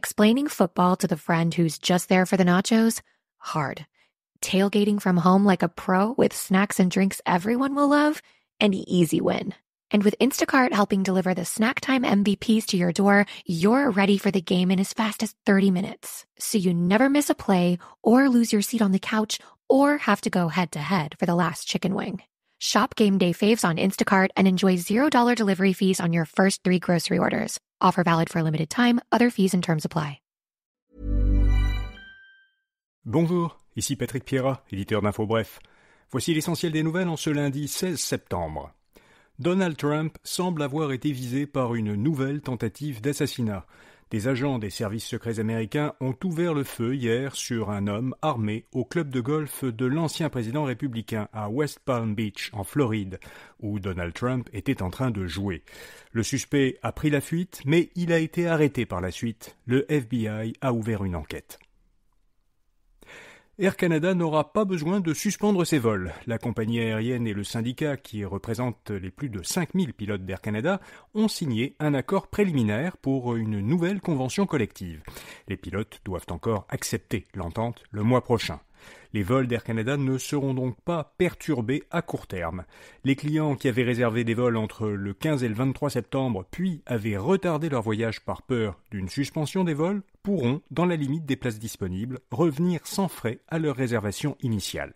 Explaining football to the friend who's just there for the nachos? Hard. Tailgating from home like a pro with snacks and drinks everyone will love? An easy win. And with Instacart helping deliver the snack time MVPs to your door, you're ready for the game in as fast as 30 minutes. So you never miss a play or lose your seat on the couch or have to go head-to-head for the last chicken wing. Shop Game Day Faves on Instacart and enjoy $0 delivery fees on your first 3 grocery orders. Offer valid for a limited time. Other fees and terms apply. Bonjour, ici Patrick Pierrat, éditeur d'Info Bref. Voici l'essentiel des nouvelles en ce lundi 16 septembre. Donald Trump semble avoir été visé par une nouvelle tentative d'assassinat. Des agents des services secrets américains ont ouvert le feu hier sur un homme armé au club de golf de l'ancien président républicain à West Palm Beach, en Floride, où Donald Trump était en train de jouer. Le suspect a pris la fuite, mais il a été arrêté par la suite. Le FBI a ouvert une enquête. Air Canada n'aura pas besoin de suspendre ses vols. La compagnie aérienne et le syndicat qui représente les plus de 5000 pilotes d'Air Canada ont signé un accord préliminaire pour une nouvelle convention collective. Les pilotes doivent encore accepter l'entente le mois prochain. Les vols d'Air Canada ne seront donc pas perturbés à court terme. Les clients qui avaient réservé des vols entre le 15 et le 23 septembre, puis avaient retardé leur voyage par peur d'une suspension des vols, pourront, dans la limite des places disponibles, revenir sans frais à leur réservation initiale.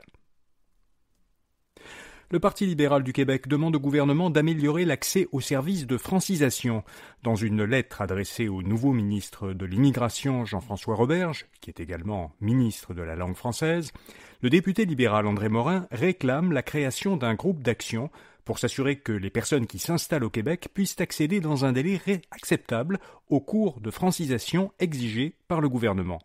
Le Parti libéral du Québec demande au gouvernement d'améliorer l'accès aux services de francisation. Dans une lettre adressée au nouveau ministre de l'Immigration, Jean-François Roberge, qui est également ministre de la langue française, le député libéral André Morin réclame la création d'un groupe d'action pour s'assurer que les personnes qui s'installent au Québec puissent accéder dans un délai acceptable aux cours de francisation exigés par le gouvernement.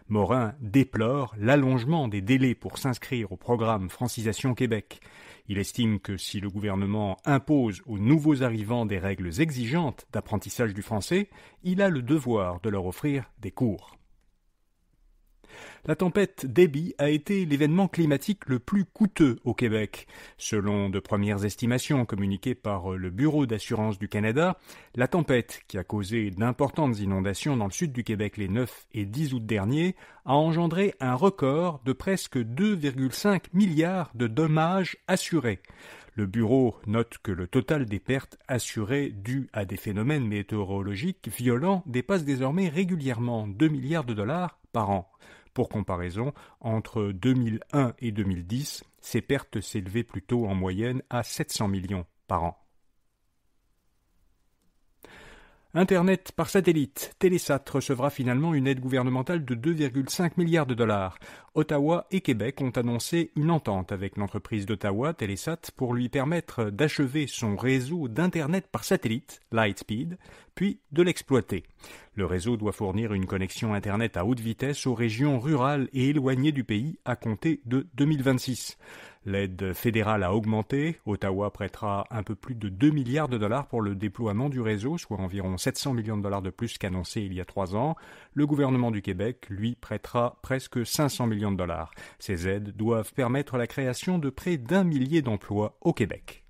Morin déplore l'allongement des délais pour s'inscrire au programme Francisation Québec. Il estime que si le gouvernement impose aux nouveaux arrivants des règles exigeantes d'apprentissage du français, il a le devoir de leur offrir des cours. La tempête Debby a été l'événement climatique le plus coûteux au Québec. Selon de premières estimations communiquées par le Bureau d'assurance du Canada, la tempête, qui a causé d'importantes inondations dans le sud du Québec les 9 et 10 août derniers, a engendré un record de presque 2,5 milliards de dommages assurés. Le bureau note que le total des pertes assurées dues à des phénomènes météorologiques violents dépasse désormais régulièrement 2 milliards de dollars par an. Pour comparaison, entre 2001 et 2010, ces pertes s'élevaient plutôt en moyenne à 700 millions par an. Internet par satellite. Télésat recevra finalement une aide gouvernementale de 2,5 milliards de dollars. Ottawa et Québec ont annoncé une entente avec l'entreprise d'Ottawa, Télésat, pour lui permettre d'achever son réseau d'Internet par satellite, Lightspeed, puis de l'exploiter. Le réseau doit fournir une connexion Internet à haute vitesse aux régions rurales et éloignées du pays à compter de 2026. L'aide fédérale a augmenté. Ottawa prêtera un peu plus de 2 milliards de dollars pour le déploiement du réseau, soit environ 700 millions de dollars de plus qu'annoncé il y a 3 ans. Le gouvernement du Québec, lui, prêtera presque 500 millions de dollars. Ces aides doivent permettre la création de près d'1 millier d'emplois au Québec.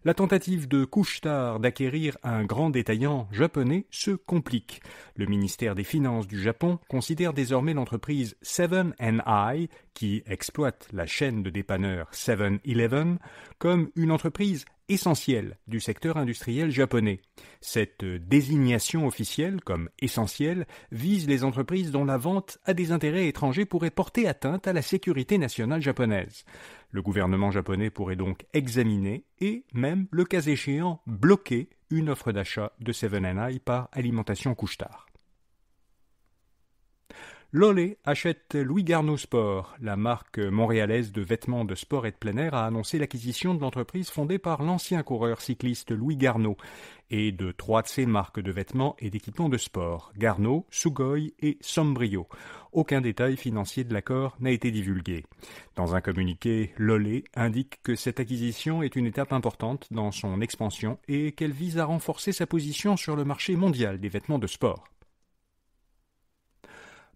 La tentative de Couche-Tard d'acquérir un grand détaillant japonais se complique. Le ministère des Finances du Japon considère désormais l'entreprise 7&i, qui exploite la chaîne de dépanneurs 7-Eleven, comme une entreprise essentielle du secteur industriel japonais. Cette désignation officielle comme essentielle vise les entreprises dont la vente à des intérêts étrangers pourrait porter atteinte à la sécurité nationale japonaise. Le gouvernement japonais pourrait donc examiner et même, le cas échéant, bloquer une offre d'achat de 7&i par Alimentation Couche-Tard. Lolé achète Louis Garneau Sport. La marque montréalaise de vêtements de sport et de plein air a annoncé l'acquisition de l'entreprise fondée par l'ancien coureur cycliste Louis Garneau et de 3 de ses marques de vêtements et d'équipements de sport, Garneau, Sugoi et Sombrio. Aucun détail financier de l'accord n'a été divulgué. Dans un communiqué, Lolé indique que cette acquisition est une étape importante dans son expansion et qu'elle vise à renforcer sa position sur le marché mondial des vêtements de sport.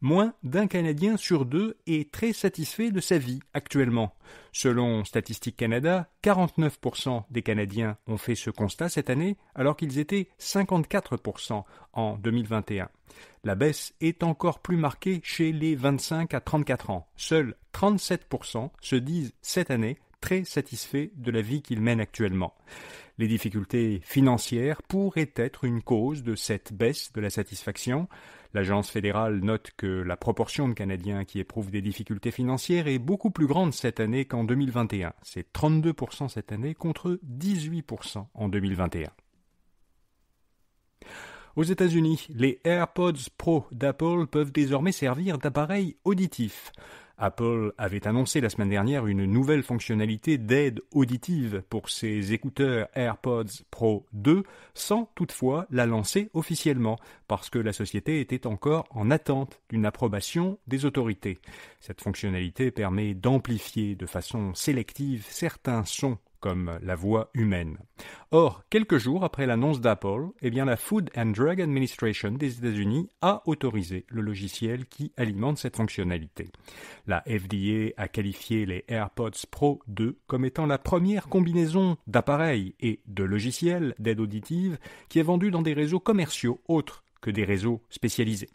moins d'un Canadien sur deux est très satisfait de sa vie actuellement. Selon Statistique Canada, 49% des Canadiens ont fait ce constat cette année, alors qu'ils étaient 54% en 2021. La baisse est encore plus marquée chez les 25 à 34 ans. Seuls 37% se disent cette année très satisfaits de la vie qu'ils mènent actuellement. Les difficultés financières pourraient être une cause de cette baisse de la satisfaction. L'agence fédérale note que la proportion de Canadiens qui éprouvent des difficultés financières est beaucoup plus grande cette année qu'en 2021. C'est 32% cette année contre 18% en 2021. Aux États-Unis, les AirPods Pro d'Apple peuvent désormais servir d'appareil auditif. Apple avait annoncé la semaine dernière une nouvelle fonctionnalité d'aide auditive pour ses écouteurs AirPods Pro 2 sans toutefois la lancer officiellement parce que la société était encore en attente d'une approbation des autorités. Cette fonctionnalité permet d'amplifier de façon sélective certains sons comme la voix humaine. Or, quelques jours après l'annonce d'Apple, la Food and Drug Administration des États-Unis a autorisé le logiciel qui alimente cette fonctionnalité. La FDA a qualifié les AirPods Pro 2 comme étant la première combinaison d'appareils et de logiciels d'aide auditive qui est vendue dans des réseaux commerciaux autres que des réseaux spécialisés.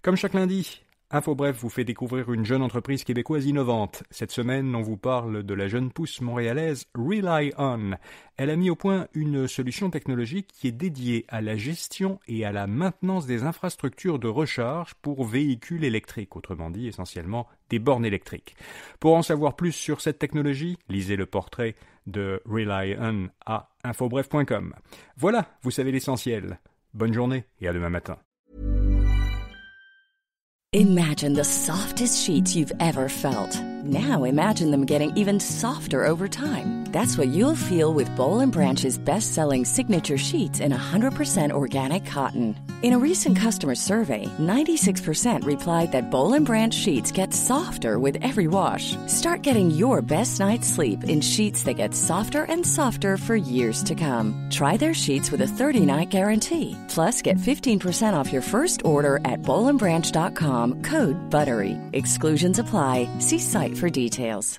Comme chaque lundi, InfoBref vous fait découvrir une jeune entreprise québécoise innovante. Cette semaine, on vous parle de la jeune pousse montréalaise Rely On. Elle a mis au point une solution technologique qui est dédiée à la gestion et à la maintenance des infrastructures de recharge pour véhicules électriques, autrement dit essentiellement des bornes électriques. Pour en savoir plus sur cette technologie, lisez le portrait de Rely On à infobref.com. Voilà, vous savez l'essentiel. Bonne journée et à demain matin. Imagine the softest sheets you've ever felt. Now imagine them getting even softer over time. That's what you'll feel with Boll & Branch's best-selling signature sheets in 100% organic cotton. In a recent customer survey, 96% replied that Boll & Branch sheets get softer with every wash. Start getting your best night's sleep in sheets that get softer and softer for years to come. Try their sheets with a 30-night guarantee. Plus, get 15% off your first order at bollandbranch.com. Code BUTTERY. Exclusions apply. See site for details.